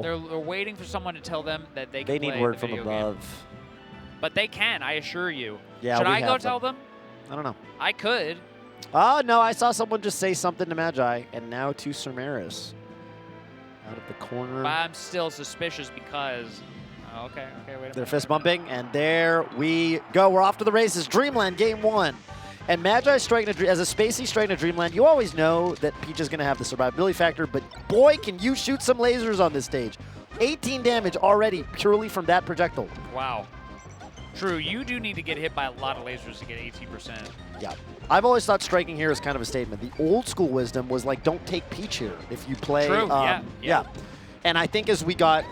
They're waiting for someone to tell them that they can They play need word the from video above. game. But they can, I assure you. Yeah, Should we I go have tell them? I don't know. I could. Oh, no, I saw someone just say something to Magi, and now to Sirmeris. Out of the corner. But I'm still suspicious because... Oh, okay, wait a minute. They're fist bumping, and there we go. We're off to the races. Dreamland, game 1. And Magi striking as a spacey striking a Dreamland, you always know that Peach is going to have the survivability factor, but boy, can you shoot some lasers on this stage. 18 damage already purely from that projectile. Wow. True, you do need to get hit by a lot of lasers to get 18%. Yeah. I've always thought striking here is kind of a statement. The old school wisdom was like, don't take Peach here if you play. True, yeah. And I think as we got,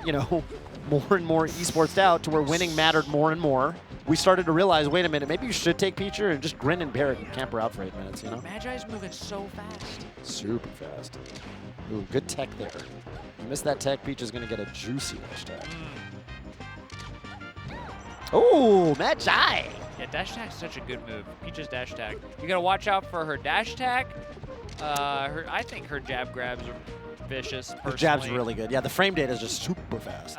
more and more esports out to where winning mattered more and more, we started to realize, wait a minute, maybe you should take Peach here and just grin and bear it and camp her out for 8 minutes, Magi's moving so fast. Super fast. Ooh, good tech there. You miss that tech, Peach is going to get a juicy dash tag. Oh, Magi! Yeah, dash tag's such a good move. Peach's dash tag. You gotta watch out for her dash tag. I think her jab grabs are vicious, personally. The jab's really good. Yeah, the frame data is just super fast.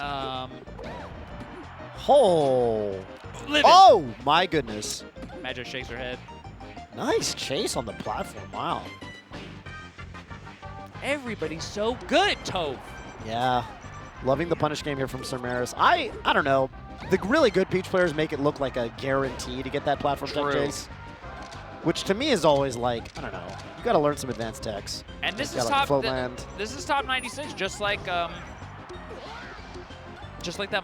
Oh, my goodness. Magi shakes her head. Nice chase on the platform. Wow. Everybody's so good, Toph. Yeah. Loving the punish game here from Sirmeris. I don't know. The really good Peach players make it look like a guarantee to get that platform tech chase. Which to me is always like, I don't know. You got to learn some advanced techs. And this you is got, top. like, This is top 96, just like that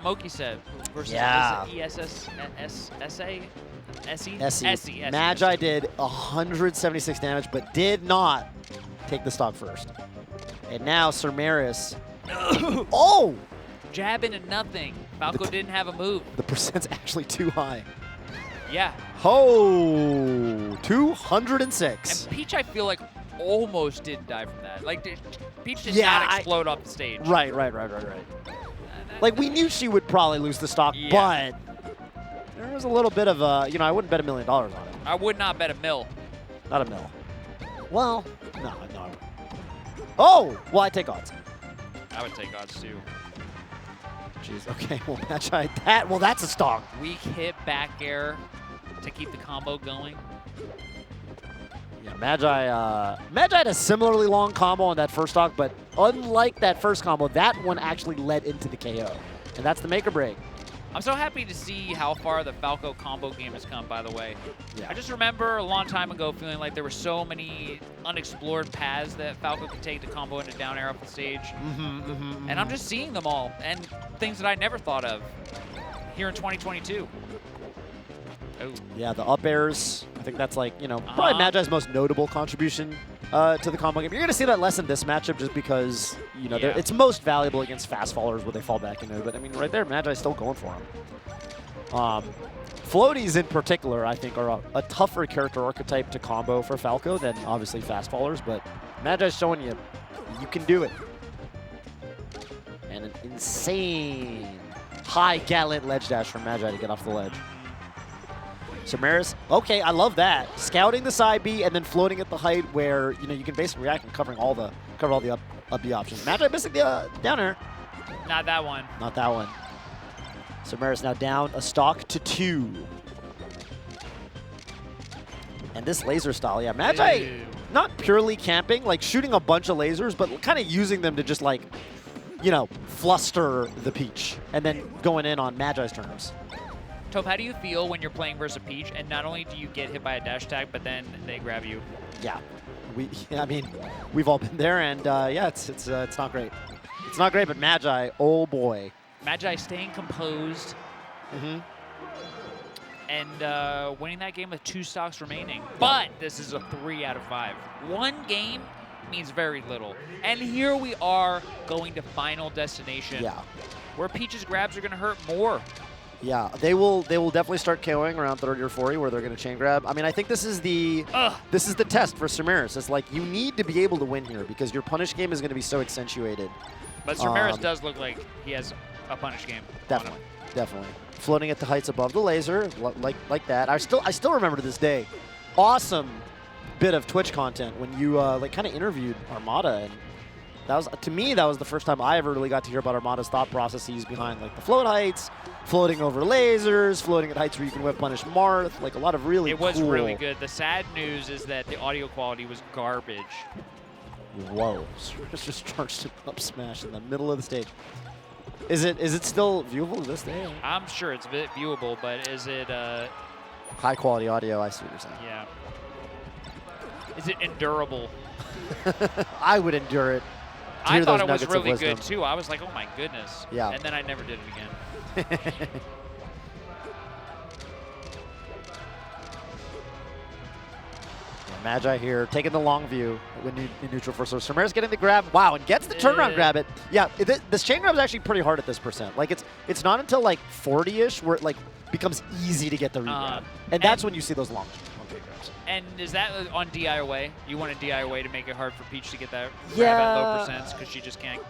Moki said. Versus SE. Magi did 176 damage, but did not take the stock first. And now Sirmeris. Oh! Jab into nothing. Falco didn't have a move. The percent's actually too high. Yeah. Oh, 206. And Peach, I feel like, almost didn't die from that. Like, Peach did not explode off the stage. Right. Like, we knew she would probably lose the stock, but there was a little bit of a, I wouldn't bet $1 million on it. I would not bet a mil. Not a mil. Well, no. Oh, well, I take odds. I would take odds, too. Jeez, okay, well, Magi, that's a stock. Weak hit back air to keep the combo going. Yeah, Magi had a similarly long combo on that first stock, but unlike that first combo, that one actually led into the KO. And that's the make or break. I'm so happy to see how far the Falco combo game has come, by the way. Yeah. I just remember a long time ago feeling like there were so many unexplored paths that Falco could take to combo into down air off the stage. And I'm just seeing them all, and things that I never thought of here in 2022. Oh. Yeah, the up airs, I think that's like, probably Magi's most notable contribution to the combo game. You're going to see that less in this matchup just because, it's most valuable against fast fallers where they fall back into it. But, I mean, right there, Magi's still going for him. Floaties in particular, I think, are a tougher character archetype to combo for Falco than, obviously, fast fallers. But Magi's showing you can do it. And an insane high gallant ledge dash from Magi to get off the ledge. Sirmeris, okay, I love that. Scouting the side B and then floating at the height where, you can basically react and covering all the up B options. Magi missing the down air. Not that one. Not that one. Sirmeris now down a stock to 2. And this laser style, yeah, Magi not purely camping, like shooting a bunch of lasers, but kind of using them to just like, fluster the Peach and then going in on Magi's terms. Toph, how do you feel when you're playing versus Peach, and not only do you get hit by a dash tag, but then they grab you? Yeah, I mean, we've all been there, and yeah, it's not great. It's not great, but Magi, oh boy. Magi staying composed. And winning that game with 2 stocks remaining. But this is a 3 out of 5. One game means very little. And here we are going to Final Destination. Yeah. Where Peach's grabs are going to hurt more. Yeah, they will definitely start KOing around 30 or 40 where they're going to chain grab. I mean, I think this is the test for Sirmeris. It's like you need to be able to win here because your punish game is going to be so accentuated. But Sirmeris does look like he has a punish game. Definitely. Floating at the heights above the laser, like that. I still remember to this day. Awesome bit of Twitch content when you kind of interviewed Armada, and That was, to me, that was the first time I ever really got to hear about Armada's thought processes behind like the float heights, floating over lasers, floating at heights where you can whip punish Marth, like a lot of really It was cool. really good. The sad news is that the audio quality was garbage. Whoa, Sirmeris just charged an up smash in the middle of the stage. Is it still viewable to this day? I'm sure it's a bit viewable, but is it, High quality audio, I see what you're saying. yeah. Is it endurable? I would endure it. I hear thought those it was nuggets of really wisdom. good too. I was like, oh my goodness. Yeah. And then I never did it again. Magi here, taking the long view when in neutral first. So Sirmeris getting the grab. Wow, and gets the turnaround grab it. Yeah, this chain grab is actually pretty hard at this percent. Like it's not until like 40-ish where it like becomes easy to get the regrab. And that's when you see those long chain grabs. And is that on DI away? You want a DI away to make it hard for Peach to get that grab Yeah. at low percents because she just can't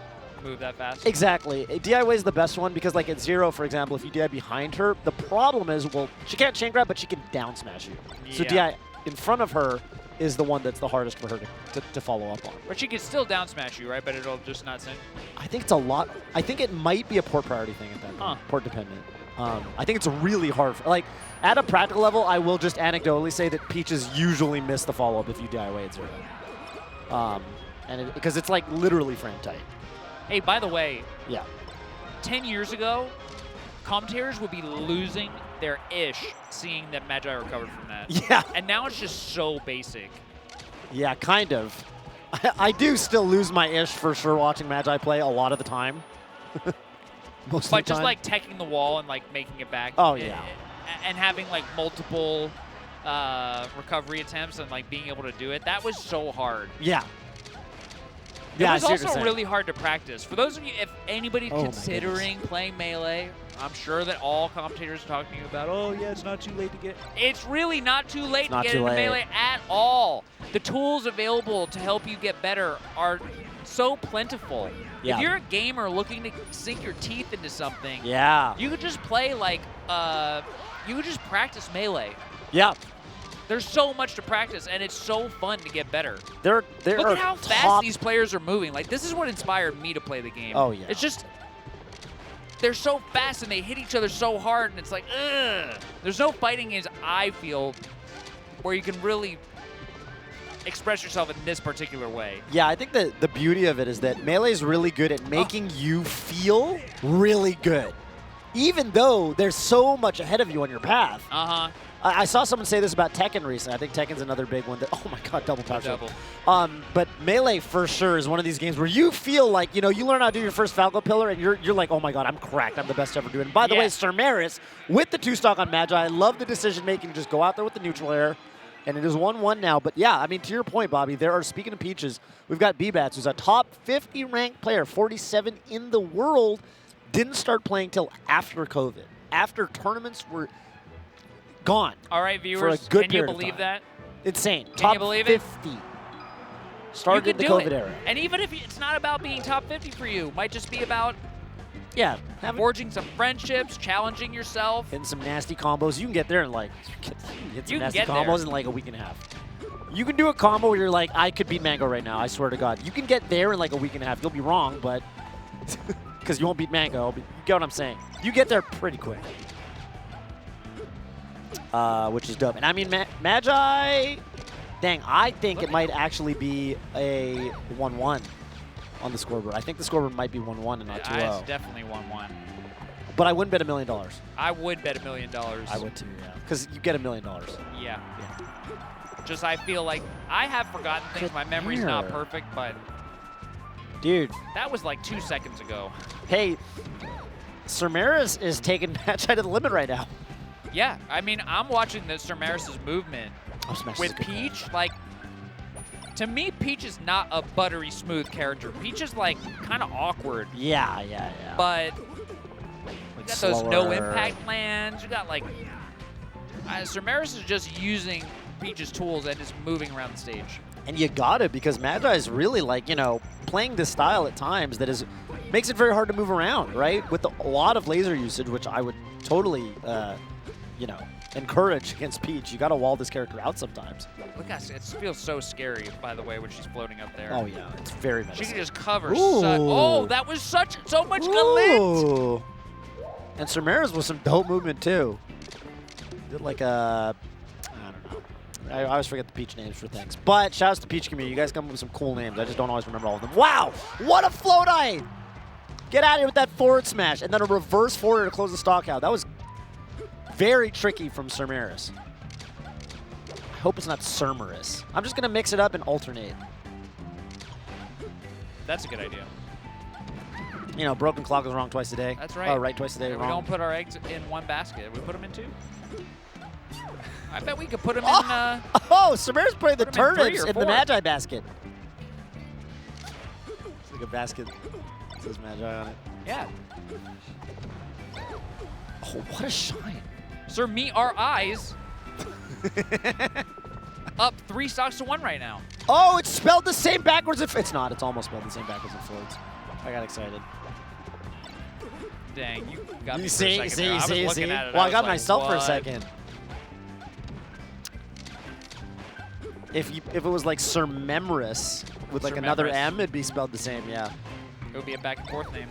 move that fast? Exactly. DI way is the best one because like at 0, for example, if you DI behind her, the problem is, well, she can't chain grab, but she can down smash you. So Yeah. DI in front of her is the one that's the hardest for her to follow up on. But she could still down smash you, right? But it'll just not send. I think it's a lot. I think it might be a port priority thing at that point, port dependent. I think it's really hard. Like, at a practical level, I will just anecdotally say that Peaches usually miss the follow-up if you die away at 0. Because it's like literally frame tight. Hey, by the way, Yeah. 10 years ago, commentators would be losing their ish seeing that Magi recovered from that. Yeah. And now it's just so basic. Yeah, kind of. I do still lose my ish for sure watching Magi play a lot of the time. Most of But the just time. like teching the wall and like making it back. Oh, yeah. And having like multiple recovery attempts and like being able to do it, that was so hard. Yeah. It I was see what you're also saying. really hard to practice. For those of you, if anybody's Oh my considering playing Melee, I'm sure that all commentators are talking to you about, oh yeah, it's not too late to get. It's really not too late to not get too into late. Melee at all. The tools available to help you get better are so plentiful. Yeah. If you're a gamer looking to sink your teeth into something, Yeah. you could just play like, you could just practice Melee. Yeah. There's so much to practice, and it's so fun to get better. There Look are at how fast these players are moving. Like, this is what inspired me to play the game. Oh, yeah. It's just, they're so fast and they hit each other so hard, and it's like, ugh. There's no fighting games, I feel, where you can really express yourself in this particular way. Yeah, I think the beauty of it is that Melee is really good at making you feel really good, even though there's so much ahead of you on your path. Uh-huh. I saw someone say this about Tekken recently. I think Tekken's another big one that, oh my god, double power Double. But Melee for sure is one of these games where you feel like, you know, you learn how to do your first Falco pillar and you're like, oh my god, I'm cracked. I'm the best to ever do it. And by the way, Sirmeris with the 2-stock on Magi, I love the decision making. Just go out there with the neutral air. And it is 1-1 now. But yeah, I mean, to your point, Bobby, there are, speaking of Peaches, we've got B-Bats, who's a top 50 ranked player, 47 in the world, didn't start playing till after COVID, after tournaments were gone. All right, viewers, good can you period of believe time. that? Insane. Can Top you believe it? 50. Started You in can the do COVID it. era. And even if it's not about being top 50 for you, might just be about Yeah. forging some friendships, challenging yourself. Hitting some nasty combos. You can get there in like, hit some You can nasty get combos there. in like a week and a half. You can do a combo where you're like, I could beat Mango right now, I swear to God. You can get there in like a week and a half. You'll be wrong, but because you won't beat Mango, but you get what I'm saying. You get there pretty quick. Which is dope. And I mean, Magi, dang, I think it might actually be a 1-1 on the scoreboard. I think the scoreboard might be 1-1 and not 2-0. It's definitely 1-1. But I wouldn't bet $1 million. I would bet $1 million. I would too, yeah. Because you get $1 million. Yeah. Yeah. Just I feel like I have forgotten things. Good My memory's not here. perfect, but Dude, that was like 2 seconds ago. hey, Sirmeris is taking Magi to the limit right now. Yeah, I mean, I'm watching the Sirmeris' movement Oh, Smash is with a good Peach. player. Like, to me, Peach is not a buttery smooth character. Peach is like kind of awkward, Yeah. but Like you got those no slower. impact lands. You got like Sirmeris is just using Peach's tools and is moving around the stage. And you got it because Magi is really like, you know, playing this style at times that is makes it very hard to move around, right? With a lot of laser usage, which I would totally, you know, and courage against Peach. You got to wall this character out sometimes. Look at it feels so scary, by the way, when she's floating up there. Oh yeah, it's very She menacing. can just cover. Ooh. Oh, that was so much glint. Ooh. And Sirmeris with some dope movement too. Did like a, I don't know. I always forget the Peach names for things. But shouts to Peach community. You guys come up with some cool names. I just don't always remember all of them. Wow, what a float eye! Get out of here with that forward smash and then a reverse forward to close the stock out. That was very tricky from Sirmeris. I hope it's not Sirmeris. I'm just gonna mix it up and alternate. That's a good idea. You know, broken clock is wrong twice a day. That's right. Oh, right twice a day, We wrong. don't put our eggs in one basket. We put them in two. I bet we could put them in. Oh, Sirmeris putting the put 'em in 3 turnips or in the 4. Magi basket. It's like a basket that says Magi on it. Yeah. Oh, what a shine. Sir, meet our eyes. Up 3 stocks to 1 right now. Oh, it's spelled the same backwards. It's not. It's almost spelled the same backwards and forwards. I got excited. Dang, you got me You for a second there. I was looking at it. Well, I was got like, myself for a what? second. If it was like Sirmeris with like another Sirmeris. M, it'd be spelled the same, yeah. It would be a back and forth name.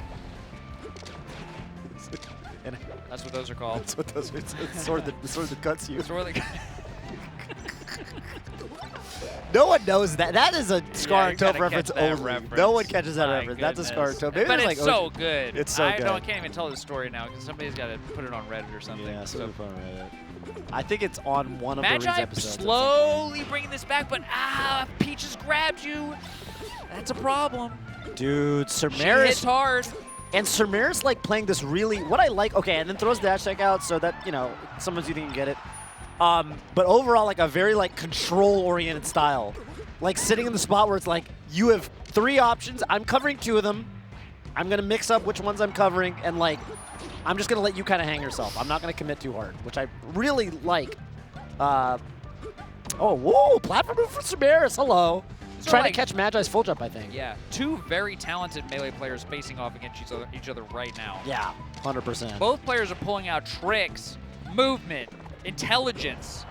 And That's what those are called. that's what those are. It's the sword that cuts you. It's really good. No one knows that. That is a Scar you and Toph gotta reference catch that only. reference. No one catches that My reference. That's a Scar and goodness. Toph. Maybe But there's it's like so good. It's so good. I can't even tell the story now because somebody's got to put it on Reddit or something. Yeah, so so I think it's on one of the Rings Magi episodes. slowly bringing this back, but Peach has grabbed you. That's a problem. Dude, She hits Sirmeris. hard. And Sirmeris like playing this really, what I like, okay, and then throws the dash check out so that, you know, sometimes you think you can get it. But overall, like a very like control-oriented style. Like sitting in the spot where it's like, you have 3 options. I'm covering 2 of them. I'm going to mix up which ones I'm covering. And like, I'm just going to let you kind of hang yourself. I'm not going to commit too hard, which I really like. Oh, whoa, platform move for Sirmeris. Hello. So, Trying like, to catch Magi's full jump, I think. Yeah, 2 very talented melee players facing off against each other right now. Yeah, 100%. Both players are pulling out tricks, movement, intelligence.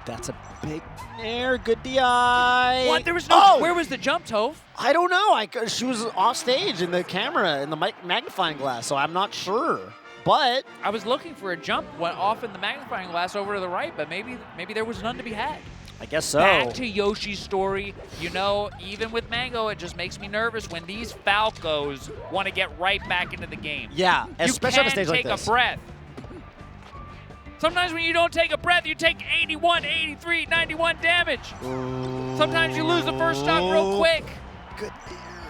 That's a big air. Good DI. What? There was no. Oh! Where was the jump, Toph? I don't know. She was off stage in the camera, in the magnifying glass, so I'm not sure. But I was looking for a jump, went off in the magnifying glass over to the right, but maybe there was none to be had. I guess so. Back to Yoshi's story. You know, even with Mango, it just makes me nervous when these Falcos want to get right back into the game. Yeah, especially on a stage like You can this. take a breath. Sometimes when you don't take a breath, you take 81, 83, 91 damage. Ooh. Sometimes you lose the first stock real quick. Good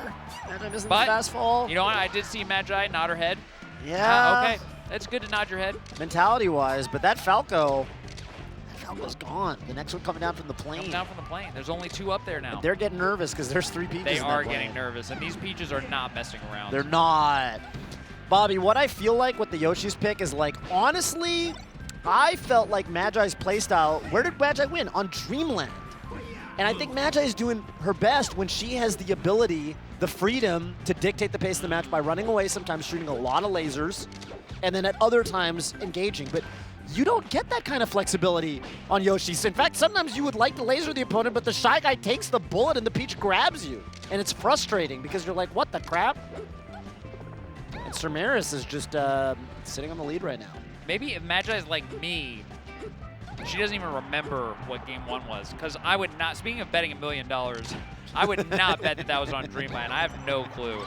air. Magi missing But, the fast fall. You know what? I did see Magi nod her head. Yeah. Okay, it's good to nod your head. Mentality-wise, but that Falco's gone. The next one coming down from the plane. Come down from the plane. There's only 2 up there now. They're getting nervous because there's 3 Peaches They in that are plane. getting nervous, and these Peaches are not messing around. They're not. Bobby, what I feel like with the Yoshi's pick is like, honestly, I felt like Magi's playstyle, where did Magi win? On Dreamland. And I think Magi is doing her best when she has the ability, the freedom to dictate the pace of the match by running away, sometimes shooting a lot of lasers, and then at other times engaging. But you don't get that kind of flexibility on Yoshi's. In fact, sometimes you would like to laser the opponent, but the Shy Guy takes the bullet and the Peach grabs you. And it's frustrating because you're like, what the crap? And Sirmeris is just sitting on the lead right now. Maybe if Magi is like me, she doesn't even remember what game 1 was. Because I would not, speaking of betting $1 million, I would not bet that was on Dreamland. I have no clue.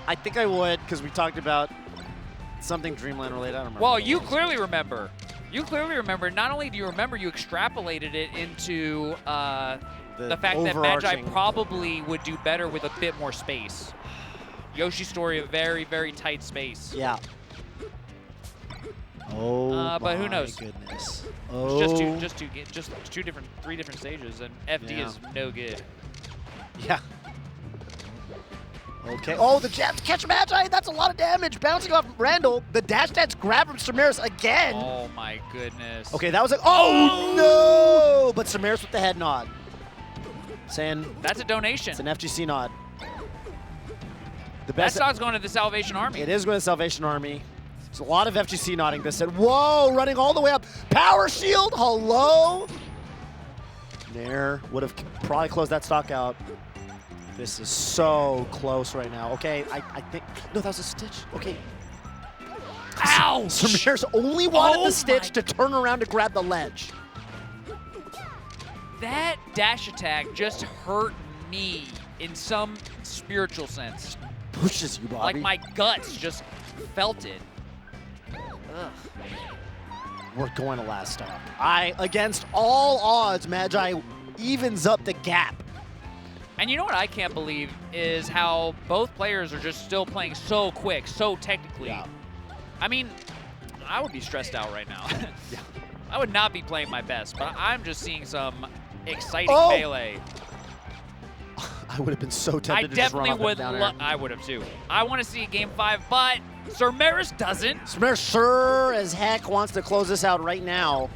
I think I would, because we talked about something Dreamland related. I don't remember. Well, what it you was. clearly remember. You clearly remember. Not only do you remember, you extrapolated it into the fact that Magi overarching- probably would do better with a bit more space. Yoshi's story, a very, very tight space. Yeah. Oh, but who my knows? goodness. It's Oh. just 3 different stages, and FD Yeah. is no good. Yeah. Okay. Oh, the jab to catch Magi. That's a lot of damage. Bouncing off Randall. The dash dance grab from Sirmeris again. Oh my goodness. Okay, that was like, oh, no! But Sirmeris with the head nod. Saying That's a donation. it's an FGC nod. The That best. stock's going to the Salvation Army. It is going to Salvation Army. There's a lot of FGC nodding this set. Whoa, running all the way up. Power shield, hello? Nair would have probably closed that stock out. This is so close right now. Okay, I think, no, that was a stitch. Okay. Ouch! Sirmeris only wanted the stitch to turn around to grab the ledge. That dash attack just hurt me in some spiritual sense. Pushes you, Bobby. Like my guts just felt it. Ugh. We're going to last stock. Against all odds, Magi evens up the gap. And you know what I can't believe is how both players are just still playing so quick, so technically. Yeah. I mean, I would be stressed out right now. Yeah. I would not be playing my best, but I'm just seeing some exciting melee. I would have been so tempted to just run I off definitely that down would. air. I would have too. I want to see Game 5, but Sirmeris doesn't. Sirmeris sure as heck wants to close this out right now.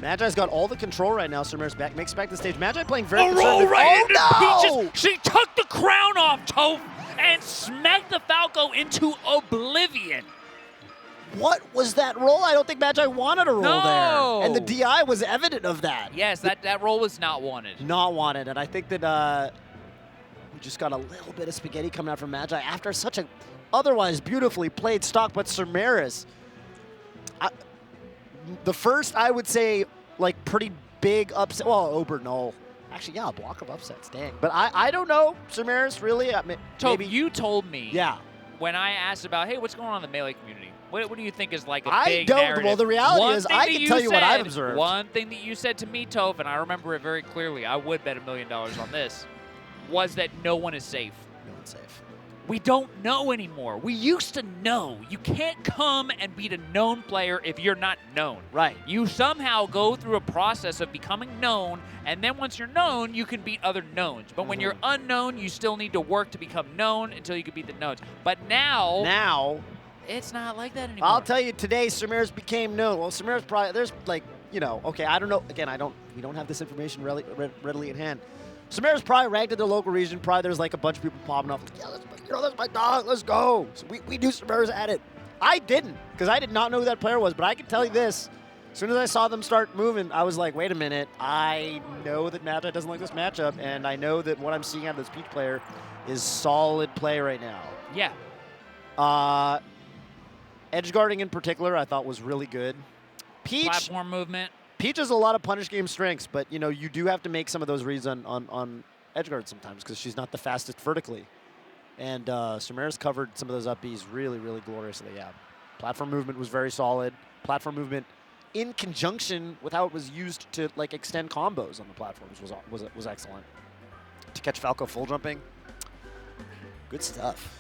Magi's got all the control right now. Sirmeris makes it back to the stage. Magi playing very A roll conservative. right into no! Peaches. She took the crown off Toph and smacked the Falco into oblivion. What was that roll? I don't think Magi wanted a roll No. there. And the DI was evident of that. Yes, that roll was not wanted. Not wanted. And I think that we just got a little bit of spaghetti coming out from Magi after such a otherwise beautifully played stock. But Sirmeris, the first, I would say, like, pretty big upset. Well, Ober, no. Actually, yeah, a block of upsets, dang. But I don't know, Sirmeris, really. Toby, you told me Yeah. when I asked about, hey, what's going on in the Melee community? What do you think is like a I big don't. narrative? Well, the reality One is thing I that can you tell you what I've said- observed. One thing that you said to me, Toph, and I remember it very clearly, I would bet $1 million on this, was that no one is safe. No one's safe. We don't know anymore. We used to know. You can't come and beat a known player if you're not known. Right. You somehow go through a process of becoming known, and then once you're known, you can beat other knowns. But when you're unknown, you still need to work to become known until you can beat the knowns. But now, it's not like that anymore. I'll tell you, today Sirmeris became known. Well, Sirmeris probably, there's like, you know, okay, I don't know. Again, we don't have this information readily at hand. Sirmeris probably ranked in the local region. Probably there's like a bunch of people popping up. Yeah, that's my dog. Let's go. So we knew Sirmeris at it. I didn't, because I did not know who that player was. But I can tell you this. As soon as I saw them start moving, I was like, wait a minute. I know that Magi doesn't like this matchup, and I know that what I'm seeing out of this Peach player is solid play right now. Yeah. Edge guarding in particular, I thought was really good. Peach. Platform movement. Peach has a lot of punish game strengths, but you know you do have to make some of those reads on edge guard sometimes because she's not the fastest vertically. And Sirmeris covered some of those up Bs really, really gloriously. Yeah, platform movement was very solid. Platform movement in conjunction with how it was used to like extend combos on the platforms was excellent. To catch Falco full jumping, good stuff.